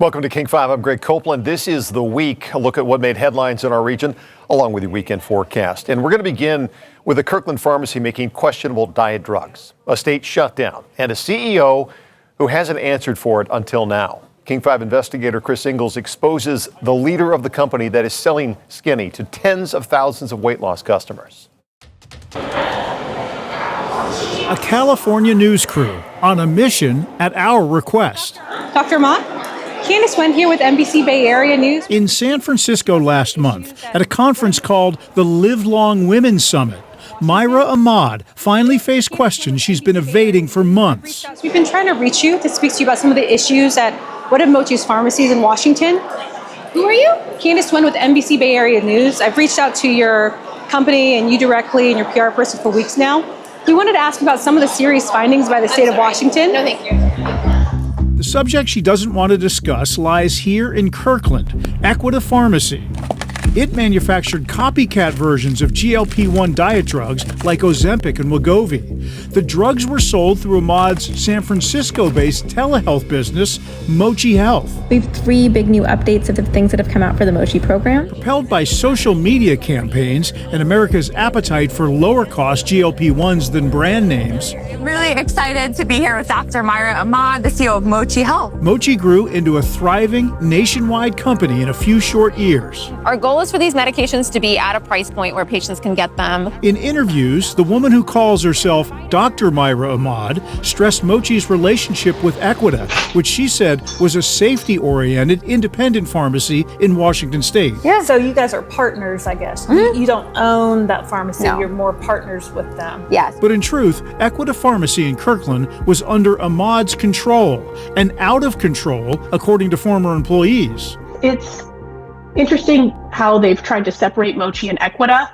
Welcome to King 5. I'm Greg Copeland. This is The Week, a look at what made headlines in our region, along with your weekend forecast. And we're going to begin with a Kirkland pharmacy making questionable diet drugs, a state shutdown, and a CEO who hasn't answered for it until now. King 5 investigator Chris Ingalls exposes the leader of the company that is selling Skinny to tens of thousands of weight loss customers. A California news crew on a mission at our request. Dr. Mott? Candace Wen here with NBC Bay Area News. In San Francisco last month, at a conference called the Live Long Women's Summit, Myra Ahmad finally faced questions she's been evading for months. We've been trying to reach you to speak to you about some of the issues at one of Mochi's pharmacies in Washington. Who are you? Candace Wen with NBC Bay Area News. I've reached out to your company and you directly and your PR person for weeks now. We wanted to ask about some of the serious findings by the state of Washington. No, thank you. The subject she doesn't want to discuss lies here in Kirkland, Equita Pharmacy. It manufactured copycat versions of GLP-1 diet drugs like Ozempic and Wegovy. The drugs were sold through Ahmad's San Francisco-based telehealth business, Mochi Health. We have 3 big new updates of the things that have come out for the Mochi program. Propelled by social media campaigns and America's appetite for lower-cost GLP-1s than brand names, I'm really excited to be here with Dr. Myra Ahmad, the CEO of Mochi Health. Mochi grew into a thriving nationwide company in a few short years. Our goal is for these medications to be at a price point where patients can get them. In interviews, the woman who calls herself Dr. Myra Ahmad stressed Mochi's relationship with Equita, which she said was a safety-oriented independent pharmacy in Washington state. Yeah. So you guys are partners, I guess. You don't own that pharmacy. No. You're more partners with them. Yes. But in truth, Equita Pharmacy in Kirkland was under Ahmad's control and out of control, according to former employees. It's interesting how they've tried to separate Mochi and Equita,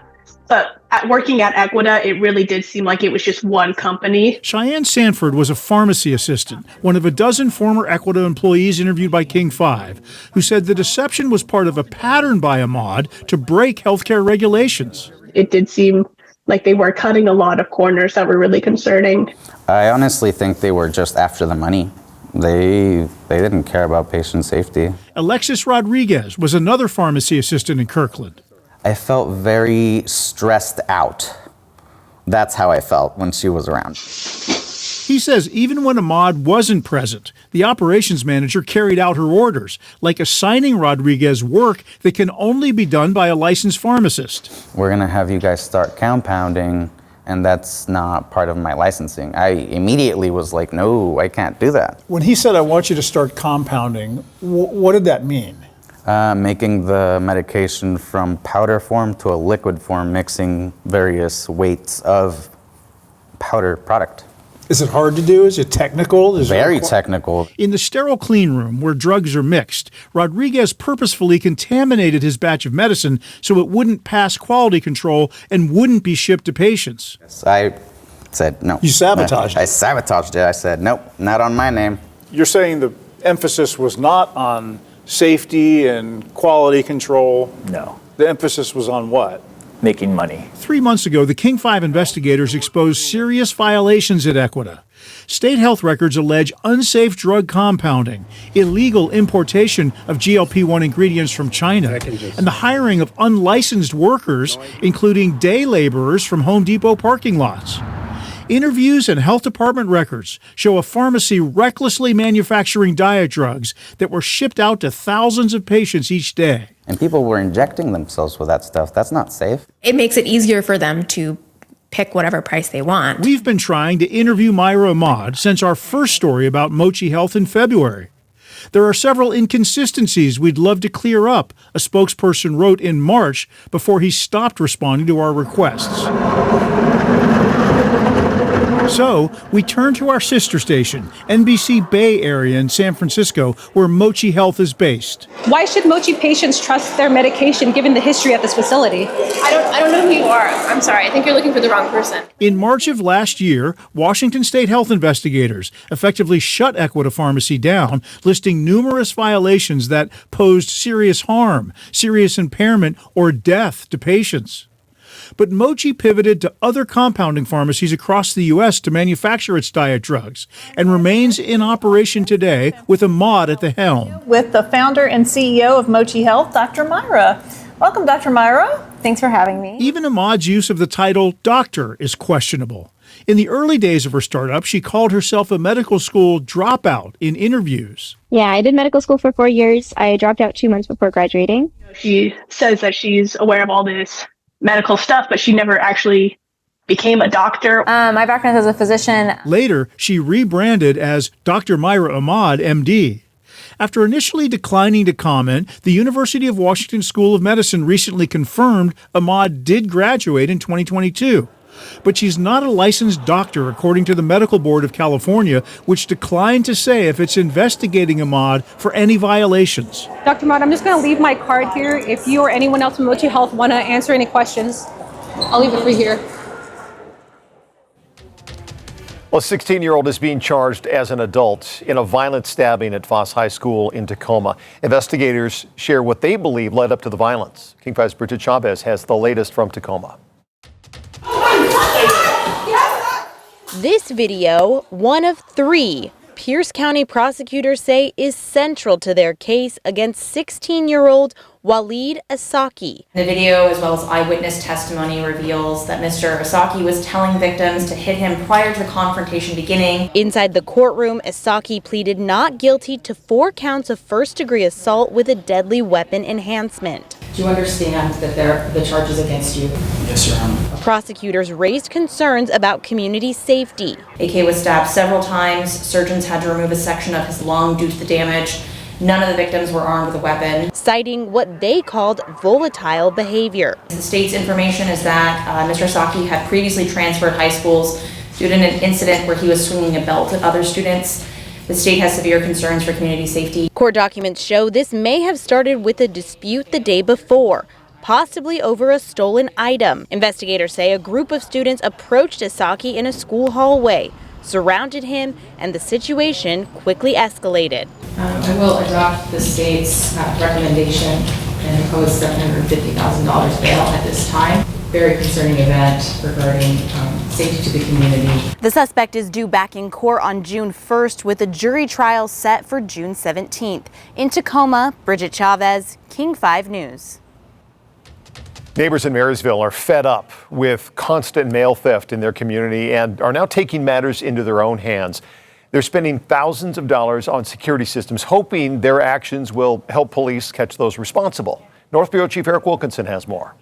but working at Equita, it really did seem like it was just one company. Cheyenne Sanford was a pharmacy assistant, one of a dozen former Equita employees interviewed by King 5, who said the deception was part of a pattern by Ahmad to break healthcare regulations. It did seem like they were cutting a lot of corners that were really concerning. I honestly think they were just after the money. They didn't care about patient safety. Alexis Rodriguez was another pharmacy assistant in Kirkland. I felt very stressed out. That's how I felt when she was around. He says even when Ahmad wasn't present, the operations manager carried out her orders, like assigning Rodriguez work that can only be done by a licensed pharmacist. We're going to have you guys start compounding, and that's not part of my licensing. I immediately was like, no, I can't do that. When he said, I want you to start compounding, what did that mean? Making the medication from powder form to a liquid form, mixing various weights of powder product. Is it hard to do? Is it technical? Very technical. In the sterile clean room where drugs are mixed, Rodriguez purposefully contaminated his batch of medicine so it wouldn't pass quality control and wouldn't be shipped to patients. I said no. You sabotaged it. I sabotaged it. I said, nope, not on my name. You're saying the emphasis was not on safety and quality control? No. The emphasis was on what? Making money. 3 months ago, the King 5 investigators exposed serious violations at Equita. State health records allege unsafe drug compounding, illegal importation of GLP-1 ingredients from China, and the hiring of unlicensed workers, including day laborers from Home Depot parking lots. Interviews and health department records show a pharmacy recklessly manufacturing diet drugs that were shipped out to thousands of patients each day. And people were injecting themselves with that stuff. That's not safe. It makes it easier for them to pick whatever price they want. We've been trying to interview Myra Ahmad since our first story about Mochi Health in February. There are several inconsistencies we'd love to clear up, a spokesperson wrote in March before he stopped responding to our requests. So, we turn to our sister station, NBC Bay Area in San Francisco, where Mochi Health is based. Why should Mochi patients trust their medication given the history at this facility? I don't know who you are. I'm sorry. I think you're looking for the wrong person. In March of last year, Washington state health investigators effectively shut Equita Pharmacy down, listing numerous violations that posed serious harm, serious impairment, or death to patients. But Mochi pivoted to other compounding pharmacies across the U.S. to manufacture its diet drugs and remains in operation today with Ahmad at the helm. With the founder and CEO of Mochi Health, Dr. Myra. Welcome, Dr. Myra. Thanks for having me. Even Ahmad's use of the title doctor is questionable. In the early days of her startup, she called herself a medical school dropout in interviews. Yeah, I did medical school for 4 years. I dropped out 2 months before graduating. She says that she's aware of all this medical stuff, but she never actually became a doctor. My background as a physician. Later, she rebranded as Dr. Myra Ahmad, MD. After initially declining to comment, the University of Washington School of Medicine recently confirmed Ahmad did graduate in 2022. But she's not a licensed doctor, according to the Medical Board of California, which declined to say if it's investigating Ahmad for any violations. Dr. Ahmad, I'm just going to leave my card here. If you or anyone else from Mochi Health want to answer any questions, I'll leave it for here. Well, a 16-year-old is being charged as an adult in a violent stabbing at Foss High School in Tacoma. Investigators share what they believe led up to the violence. King 5's Bridget Chavez has the latest from Tacoma. This video, one of 3, Pierce County prosecutors say is central to their case against 16-year-old Waleed Asaki. The video, as well as eyewitness testimony, reveals that Mr. Asaki was telling victims to hit him prior to the confrontation beginning. Inside the courtroom, Asaki pleaded not guilty to 4 counts of first-degree assault with a deadly weapon enhancement. Do you understand that the charges against you? Yes, Your Honor. Prosecutors raised concerns about community safety. AK was stabbed several times. Surgeons had to remove a section of his lung due to the damage. None of the victims were armed with a weapon. Citing what they called volatile behavior. The state's information is that Mr. Asaki had previously transferred high schools due to an incident where he was swinging a belt at other students. The state has severe concerns for community safety. Court documents show this may have started with a dispute the day before, possibly over a stolen item. Investigators say a group of students approached Asaki in a school hallway, surrounded him, and the situation quickly escalated. I will adopt the state's recommendation and impose $750,000 bail at this time. Very concerning event regarding safety to the community. The suspect is due back in court on June 1st with a jury trial set for June 17th. In Tacoma, Bridget Chavez, King 5 News. Neighbors in Marysville are fed up with constant mail theft in their community and are now taking matters into their own hands. They're spending thousands of dollars on security systems, hoping their actions will help police catch those responsible. North Bureau Chief Eric Wilkinson has more.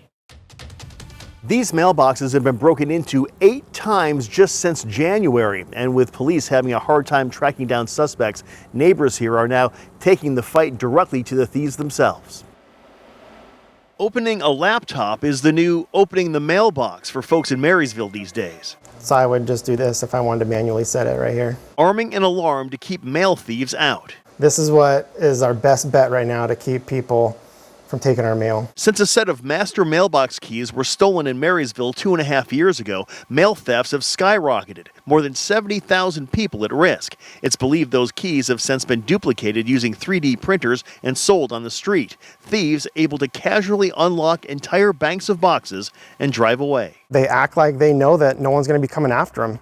These mailboxes have been broken into 8 times just since January, and with police having a hard time tracking down suspects, neighbors here are now taking the fight directly to the thieves themselves. Opening a laptop is the new opening the mailbox for folks in Marysville these days. So I would just do this if I wanted to manually set it right here. Arming an alarm to keep mail thieves out. This is what is our best bet right now to keep people from taking our mail. Since a set of master mailbox keys were stolen in Marysville 2.5 years ago, mail thefts have skyrocketed. More than 70,000 people at risk. It's believed those keys have since been duplicated using 3D printers and sold on the street. Thieves able to casually unlock entire banks of boxes and drive away. They act like they know that no one's going to be coming after them.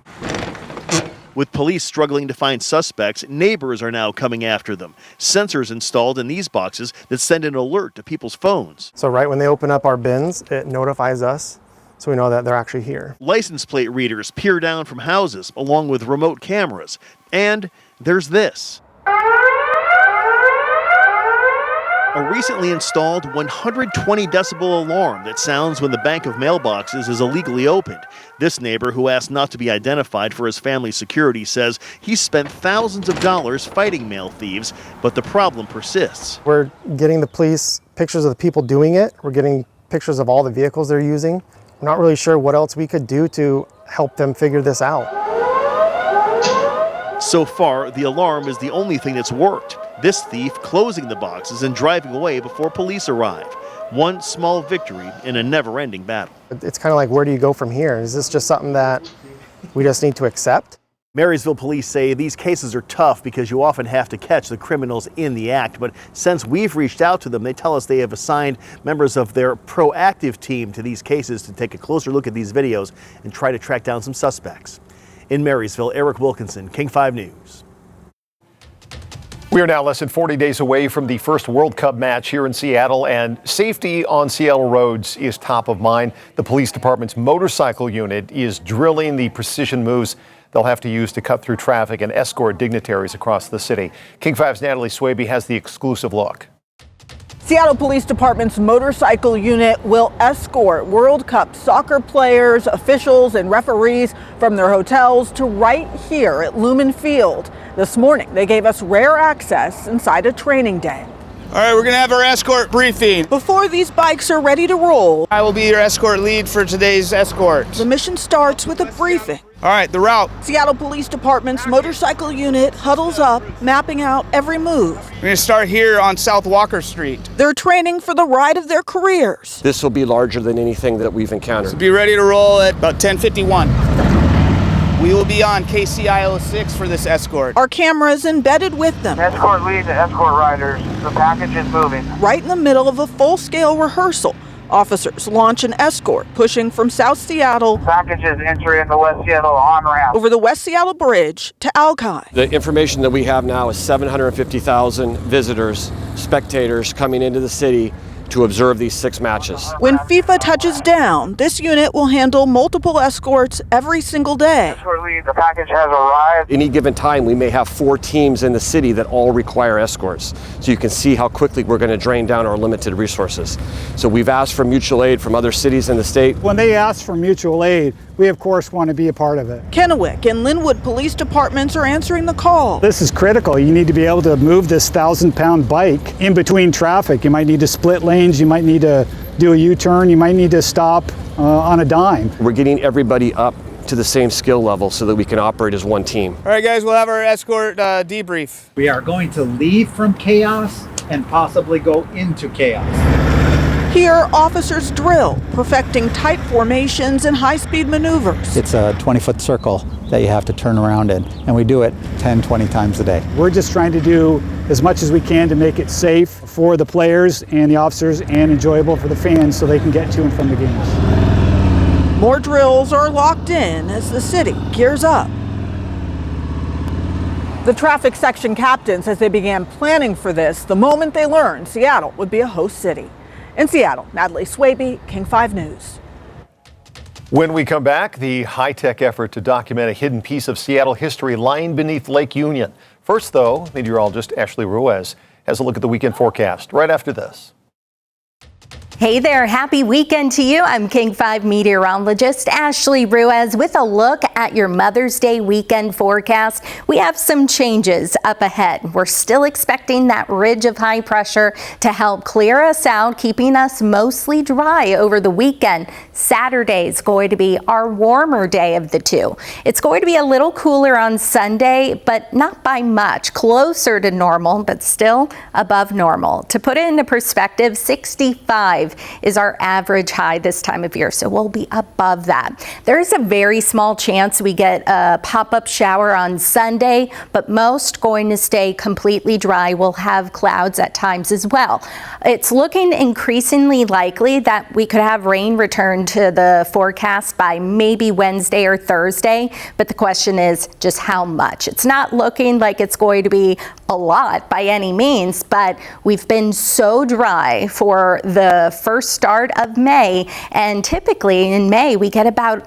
With police struggling to find suspects, neighbors are now coming after them. Sensors installed in these boxes that send an alert to people's phones. So right when they open up our bins, it notifies us so we know that they're actually here. License plate readers peer down from houses along with remote cameras. And there's this. A recently installed 120 decibel alarm that sounds when the bank of mailboxes is illegally opened. This neighbor, who asked not to be identified for his family's security, says he spent thousands of dollars fighting mail thieves, but the problem persists. We're getting the police pictures of the people doing it. We're getting pictures of all the vehicles they're using. I'm not really sure what else we could do to help them figure this out. So far, the alarm is the only thing that's worked. This thief closing the boxes and driving away before police arrive. One small victory in a never-ending battle. It's kind of like, where do you go from here? Is this just something that we just need to accept? Marysville police say these cases are tough because you often have to catch the criminals in the act. But since we've reached out to them, they tell us they have assigned members of their proactive team to these cases to take a closer look at these videos and try to track down some suspects. In Marysville, Eric Wilkinson, King 5 News. We are now less than 40 days away from the first World Cup match here in Seattle, and safety on Seattle roads is top of mind. The police department's motorcycle unit is drilling the precision moves they'll have to use to cut through traffic and escort dignitaries across the city. King 5's Natalie Swaby has the exclusive look. Seattle Police Department's motorcycle unit will escort World Cup soccer players, officials, and referees from their hotels to right here at Lumen Field. This morning, they gave us rare access inside a training day. All right, we're going to have our escort briefing. Before these bikes are ready to roll, I will be your escort lead for today's escort. The mission starts with a briefing. All right, the route. Seattle Police Department's motorcycle unit huddles up, mapping out every move. We're going to start here on South Walker Street. They're training for the ride of their careers. This will be larger than anything that we've encountered. So be ready to roll at about 10:51. We will be on KCI 06 for this escort. Our cameras embedded with them. Escort lead to escort riders. The package is moving. Right in the middle of a full-scale rehearsal, officers launch an escort pushing from South Seattle. Package is entering the West Seattle on-ramp. Over the West Seattle Bridge to Alki. The information that we have now is 750,000 visitors, spectators coming into the city to observe these 6 matches. When FIFA touches down, this unit will handle multiple escorts every single day. Escort lead, the package has arrived. Any given time, we may have 4 teams in the city that all require escorts. So you can see how quickly we're going to drain down our limited resources. So we've asked for mutual aid from other cities in the state. When they ask for mutual aid, we of course want to be a part of it. Kennewick and Linwood police departments are answering the call. This is critical. You need to be able to move this 1,000-pound bike in between traffic. You might need to split lanes. You might need to do a U-turn. You might need to stop on a dime. We're getting everybody up to the same skill level so that we can operate as one team. All right, guys, we'll have our escort debrief. We are going to leave from chaos and possibly go into chaos. Here, officers drill, perfecting tight formations and high-speed maneuvers. It's a 20-foot circle that you have to turn around in, and we do it 10, 20 times a day. We're just trying to do as much as we can to make it safe for the players and the officers and enjoyable for the fans so they can get to and from the games. More drills are locked in as the city gears up. The traffic section captains, as they began planning for this, the moment they learned Seattle would be a host city. In Seattle, Natalie Swaby, King 5 News. When we come back, the high-tech effort to document a hidden piece of Seattle history lying beneath Lake Union. First, though, meteorologist Ashley Ruiz has a look at the weekend forecast right after this. Hey there, happy weekend to you. I'm King 5 meteorologist Ashley Ruiz with a look at your Mother's Day weekend forecast. We have some changes up ahead. We're still expecting that ridge of high pressure to help clear us out, keeping us mostly dry over the weekend. Saturday is going to be our warmer day of the two. It's going to be a little cooler on Sunday, but not by much. Closer to normal, but still above normal. To put it into perspective, 65 is our average high this time of year, so we'll be above that. There is a very small chance we get a pop-up shower on Sunday, but most going to stay completely dry. We'll have clouds at times as well. It's looking increasingly likely that we could have rain return to the forecast by maybe Wednesday or Thursday, but the question is just how much. It's not looking like it's going to be a lot by any means, but we've been so dry for the first start of May, and typically in May we get about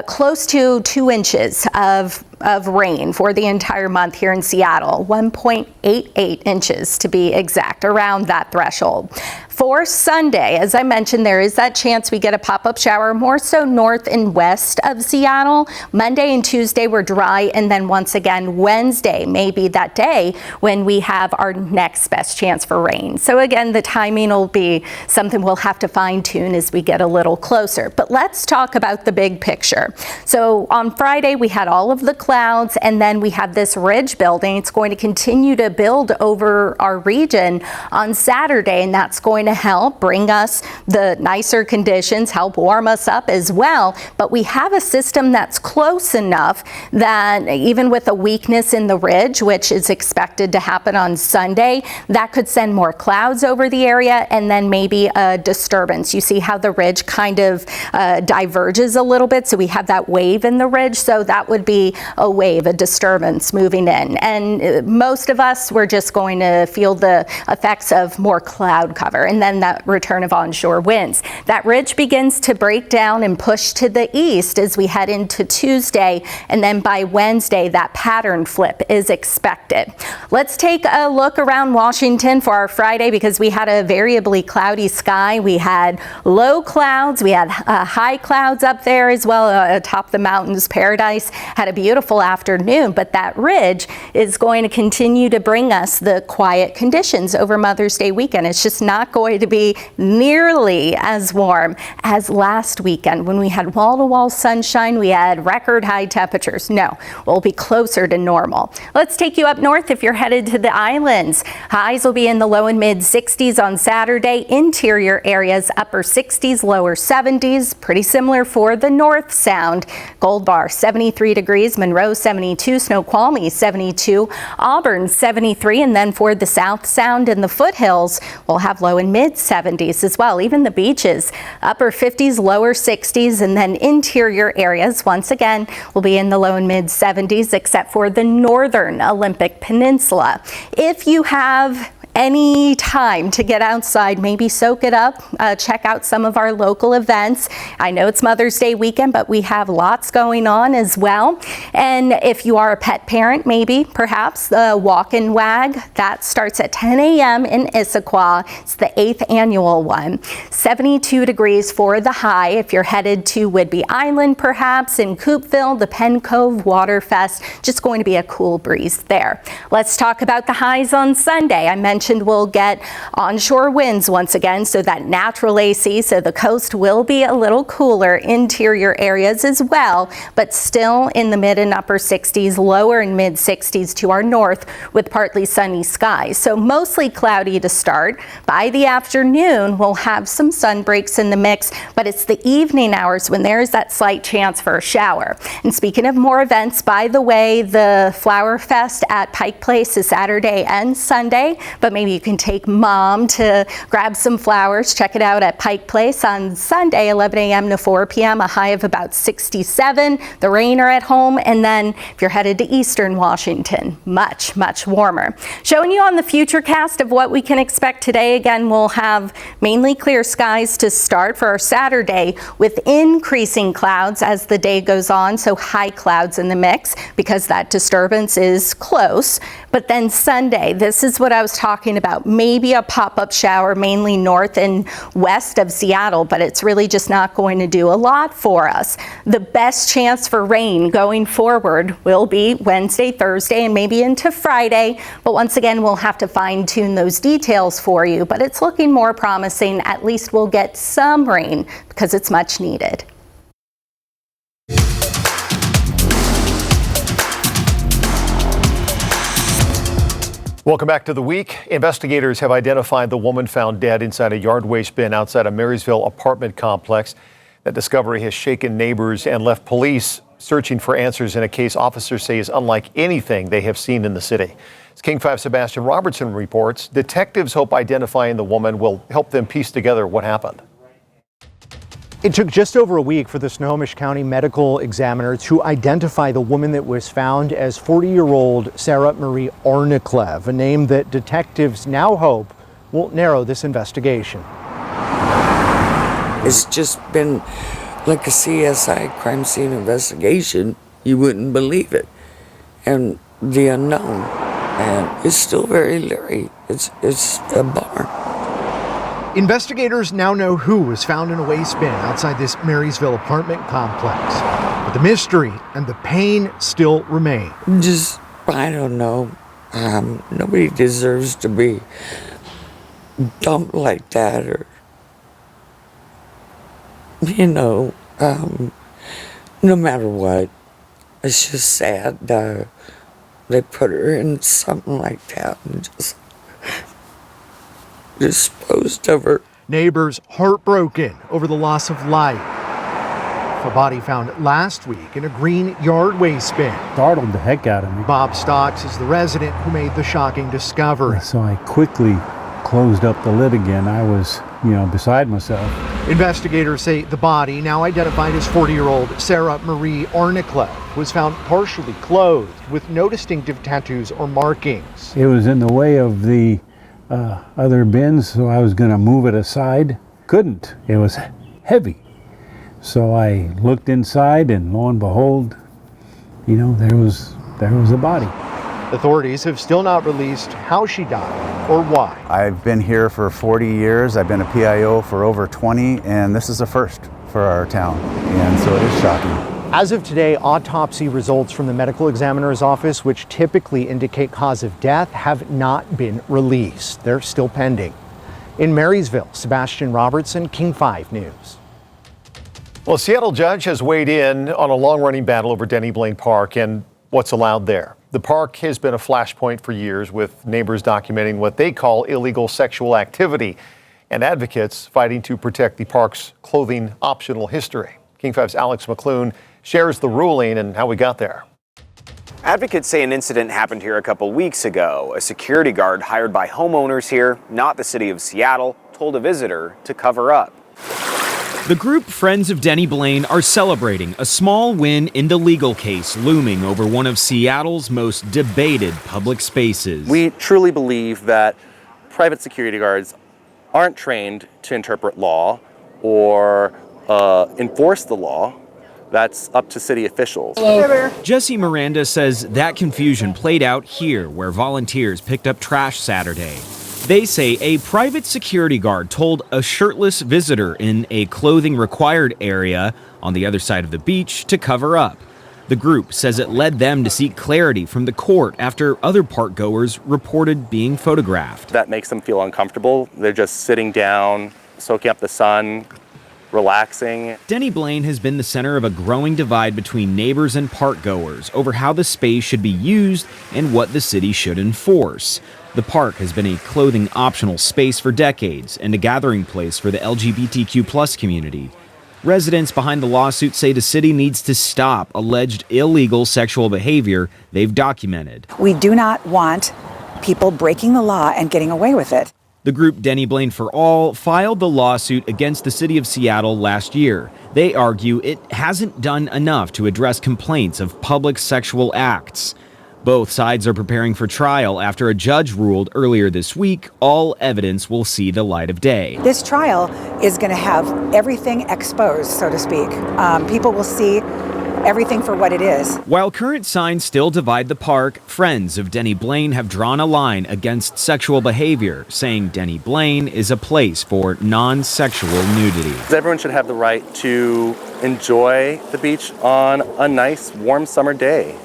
close to 2 inches of rain for the entire month here in Seattle, 1.88 inches to be exact, around that threshold. For Sunday, as I mentioned, there is that chance we get a pop-up shower, more so north and west of Seattle. Monday and Tuesday were dry, and then once again Wednesday may be that day when we have our next best chance for rain. So again, the timing will be something we'll have to fine-tune as we get a little closer. But let's talk about the big picture. So on Friday we had all of the clouds clouds, and then we have this ridge building. It's going to continue to build over our region on Saturday, and that's going to help bring us the nicer conditions, help warm us up as well. But we have a system that's close enough that even with a weakness in the ridge, which is expected to happen on Sunday, that could send more clouds over the area and then maybe a disturbance. You see how the ridge kind of diverges a little bit, so we have that wave in the ridge, so that would be a wave, a disturbance moving in. And most of us, we're just going to feel the effects of more cloud cover and then that return of onshore winds. That ridge begins to break down and push to the east as we head into Tuesday, and then by Wednesday that pattern flip is expected. Let's take a look around Washington for our Friday, because we had a variably cloudy sky. We had low clouds, we had high clouds up there as well atop the mountains. Paradise had a beautiful afternoon, but that ridge is going to continue to bring us the quiet conditions over Mother's Day weekend. It's just not going to be nearly as warm as last weekend when we had wall-to-wall sunshine. We had record high temperatures. No, we'll be closer to normal. Let's take you up north if you're headed to the islands. Highs will be in the low and mid 60s on Saturday. Interior areas upper 60s, lower 70s. Pretty similar for the North Sound. Gold Bar 73 degrees, Monroe 72, Snoqualmie 72, Auburn 73, and then for the South Sound and the foothills, we'll have low and mid 70s as well. Even the beaches, upper 50s, lower 60s, and then interior areas once again will be in the low and mid 70s, except for the northern Olympic Peninsula. If you have any time to get outside, maybe soak it up, check out some of our local events. I know it's Mother's Day weekend, but we have lots going on as well. And if you are a pet parent, maybe perhaps the Walk and Wag, that starts at 10 a.m. in Issaquah. It's the 8th annual one. 72 degrees for the high. If you're headed to Whidbey Island, perhaps in Coopville, the Penn Cove Waterfest, just going to be a cool breeze there. Let's talk about the highs on Sunday. I mentioned we'll get onshore winds once again, so that natural AC, so the coast will be a little cooler, interior areas as well, but still in the mid and upper 60s, lower and mid 60s to our north with partly sunny skies. So mostly cloudy to start. By the afternoon, we'll have some sun breaks in the mix, but it's the evening hours when there's that slight chance for a shower. And speaking of more events, by the way, the Flower Fest at Pike Place is Saturday and Sunday, but maybe you can take mom to grab some flowers. Check it out at Pike Place on Sunday, 11 a.m. to 4 p.m., a high of about 67. The rain are at home, and then if you're headed to eastern Washington, much, much warmer. Showing you on the futurecast of what we can expect today. Again, we'll have mainly clear skies to start for our Saturday with increasing clouds as the day goes on, so high clouds in the mix because that disturbance is close. But then Sunday, this is what I was talking about, maybe a pop-up shower mainly north and west of Seattle, but it's really just not going to do a lot for us. The best chance for rain going forward will be Wednesday, Thursday, and maybe into Friday. But once again, we'll have to fine-tune those details for you, but it's looking more promising. At least we'll get some rain because it's much needed. Welcome back to the week. Investigators have identified the woman found dead inside a yard waste bin outside a Marysville apartment complex. That discovery has shaken neighbors and left police searching for answers in a case officers say is unlike anything they have seen in the city. As King 5 Sebastian Robertson reports, detectives hope identifying the woman will help them piece together what happened. It took just over a week for the Snohomish County medical examiner to identify the woman that was found as 40-year-old Sarah Marie Arniklev, a name that detectives now hope will narrow this investigation. It's just been like a CSI crime scene investigation. You wouldn't believe it. And the unknown. And it's still very leery. It's a bar. Investigators now know who was found in a waste bin outside this Marysville apartment complex. But the mystery and the pain still remain. I don't know. Nobody deserves to be dumped like that, or, no matter what. It's just sad they put her in something like that and just disposed of her. Neighbors heartbroken over the loss of life. A body found last week in a green yard waste bin. Startled the heck out of me. Bob Stocks is the resident who made the shocking discovery. So I quickly closed up the lid again. I was, beside myself. Investigators say the body, now identified as 40-year-old Sarah Marie Arniclev, was found partially clothed with no distinctive tattoos or markings. It was in the way of the other bins, so I was going to move it aside. Couldn't. It was heavy. So I looked inside, and lo and behold, there was a body. Authorities have still not released how she died or why. I've been here for 40 years. I've been a PIO for over 20, and this is a first for our town, and so it is shocking. As of today, autopsy results from the medical examiner's office, which typically indicate cause of death, have not been released. They're still pending. In Marysville, Sebastian Robertson, King 5 News. Well, a Seattle judge has weighed in on a long-running battle over Denny Blaine Park and what's allowed there. The park has been a flashpoint for years, with neighbors documenting what they call illegal sexual activity and advocates fighting to protect the park's clothing optional history. King 5's Alex McClune shares the ruling and how we got there. Advocates say an incident happened here a couple weeks ago. A security guard hired by homeowners here, not the city of Seattle, told a visitor to cover up. The group Friends of Denny Blaine are celebrating a small win in the legal case looming over one of Seattle's most debated public spaces. We truly believe that private security guards aren't trained to interpret law or enforce the law. That's up to city officials. Jesse Miranda says that confusion played out here, where volunteers picked up trash Saturday. They say a private security guard told a shirtless visitor in a clothing required area on the other side of the beach to cover up. The group says it led them to seek clarity from the court after other park goers reported being photographed. That makes them feel uncomfortable. They're just sitting down, soaking up the sun, relaxing. Denny Blaine has been the center of a growing divide between neighbors and park goers over how the space should be used and what the city should enforce. The park has been a clothing optional space for decades and a gathering place for the LGBTQ+ community. Residents behind the lawsuit say the city needs to stop alleged illegal sexual behavior they've documented. We do not want people breaking the law and getting away with it. The group Denny Blaine for All filed the lawsuit against the city of Seattle last year. They argue it hasn't done enough to address complaints of public sexual acts. Both sides are preparing for trial after a judge ruled earlier this week all evidence will see the light of day. This trial is going to have everything exposed, so to speak. People will see everything for what it is. While current signs still divide the park, Friends of Denny Blaine have drawn a line against sexual behavior, saying Denny Blaine is a place for non-sexual nudity. Everyone should have the right to enjoy the beach on a nice, warm summer day.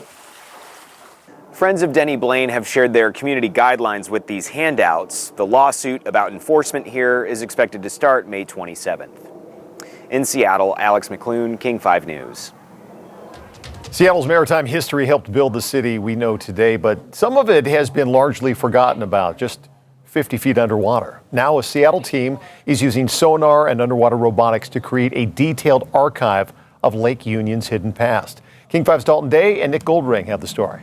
Friends of Denny Blaine have shared their community guidelines with these handouts. The lawsuit about enforcement here is expected to start May 27th. In Seattle, Alex McClune, King 5 News. Seattle's maritime history helped build the city we know today, but some of it has been largely forgotten about, just 50 feet underwater. Now a Seattle team is using sonar and underwater robotics to create a detailed archive of Lake Union's hidden past. King 5's Dalton Day and Nick Goldring have the story.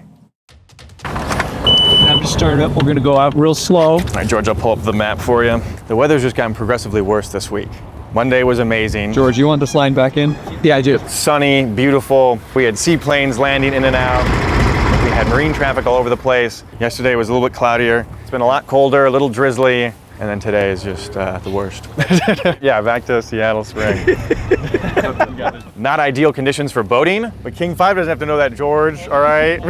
Time to start up. We're going to go out real slow. All right, George, I'll pull up the map for you. The weather's just gotten progressively worse this week. Monday was amazing. George, you want this line back in? Yeah, I do. Sunny, beautiful. We had seaplanes landing in and out. We had marine traffic all over the place. Yesterday was a little bit cloudier. It's been a lot colder, a little drizzly, and then today is just the worst. Yeah, back to Seattle spring. Not ideal conditions for boating, but King 5 doesn't have to know that, George, all right?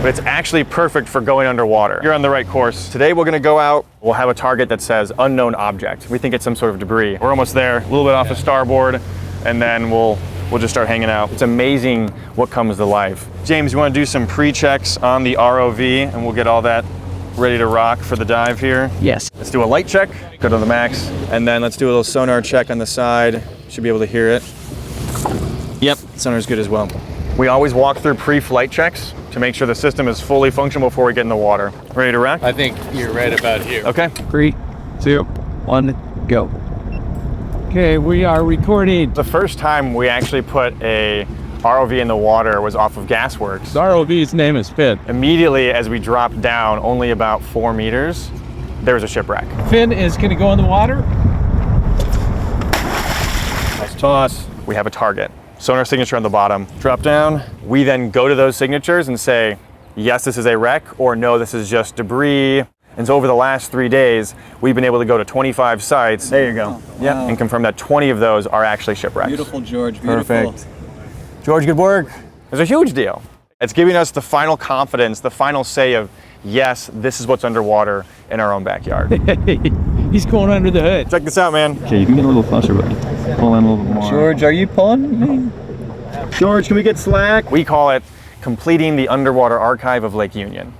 But it's actually perfect for going underwater. You're on the right course. Today we're gonna go out, we'll have a target that says unknown object. We think it's some sort of debris. We're almost there, a little bit off the starboard, and then we'll just start hanging out. It's amazing what comes to life. James, you wanna do some pre-checks on the ROV, and we'll get all that ready to rock for the dive here? Yes. Let's do a light check, go to the max, and then let's do a little sonar check on the side. Should be able to hear it. Yep, sonar's good as well. We always walk through pre-flight checks to make sure the system is fully functional before we get in the water. Ready to wreck? I think you're right about here. Okay. 3, 2, 1, go. Okay, we are recording. The first time we actually put a ROV in the water was off of Gasworks. The ROV's name is Finn. Immediately as we dropped down only about 4 meters, there was a shipwreck. Finn is going to go in the water. Nice toss. We have a target. Sonar signature on the bottom. Drop down. We then go to those signatures and say, yes, this is a wreck, or no, this is just debris. And so over the last 3 days, we've been able to go to 25 sites. There you go. Wow. Yep. And confirm that 20 of those are actually shipwrecks. Beautiful, George. Beautiful. Perfect. George, good work. It's a huge deal. It's giving us the final confidence, the final say of, yes, this is what's underwater in our own backyard. He's going under the hood. Check this out, man. Okay, you can get a little closer, buddy. Pull in a little bit more. George, are you pulling? George, can we get slack? We call it completing the underwater archive of Lake Union.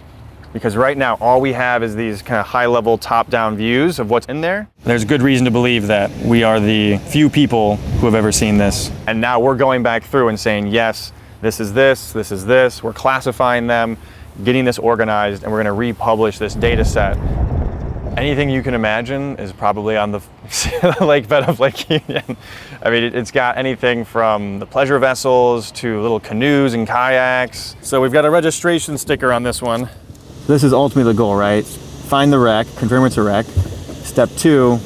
Because right now, all we have is these kind of high-level, top-down views of what's in there. There's good reason to believe that we are the few people who have ever seen this. And now we're going back through and saying, yes, this is this, this is this. We're classifying them, getting this organized, and we're going to republish this data set. Anything you can imagine is probably on the lake bed of Lake Union. I mean, it's got anything from the pleasure vessels to little canoes and kayaks. So we've got a registration sticker on this one. This is ultimately the goal, right? Find the wreck, confirm it's a wreck. Step 2,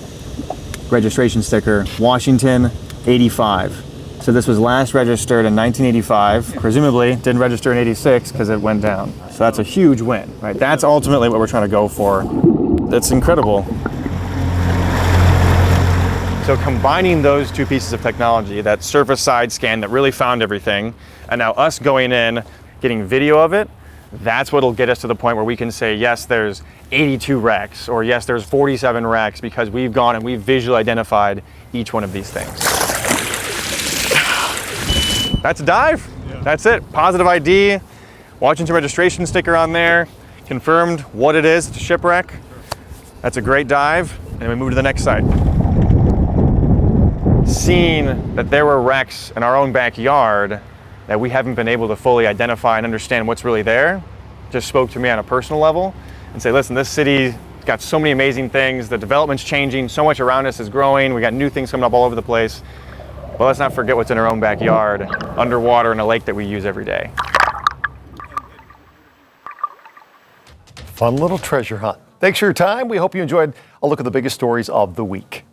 registration sticker, Washington, 85. So this was last registered in 1985. Presumably didn't register in 86 because it went down. So that's a huge win, right? That's ultimately what we're trying to go for. That's incredible. So combining those two pieces of technology, that surface side scan that really found everything, and now us going in, getting video of it, that's what'll get us to the point where we can say, yes, there's 82 wrecks, or yes, there's 47 wrecks, because we've gone and we've visually identified each one of these things. That's a dive. Yeah. That's it. Positive ID, Washington registration sticker on there, confirmed what it is, it's a shipwreck. That's a great dive, and then we move to the next site. Seeing that there were wrecks in our own backyard that we haven't been able to fully identify and understand what's really there, just spoke to me on a personal level and say, listen, this city's got so many amazing things, the development's changing, so much around us is growing, we got new things coming up all over the place. But let's not forget what's in our own backyard, underwater in a lake that we use every day. Fun little treasure hunt. Thanks for your time. We hope you enjoyed a look at the biggest stories of the week.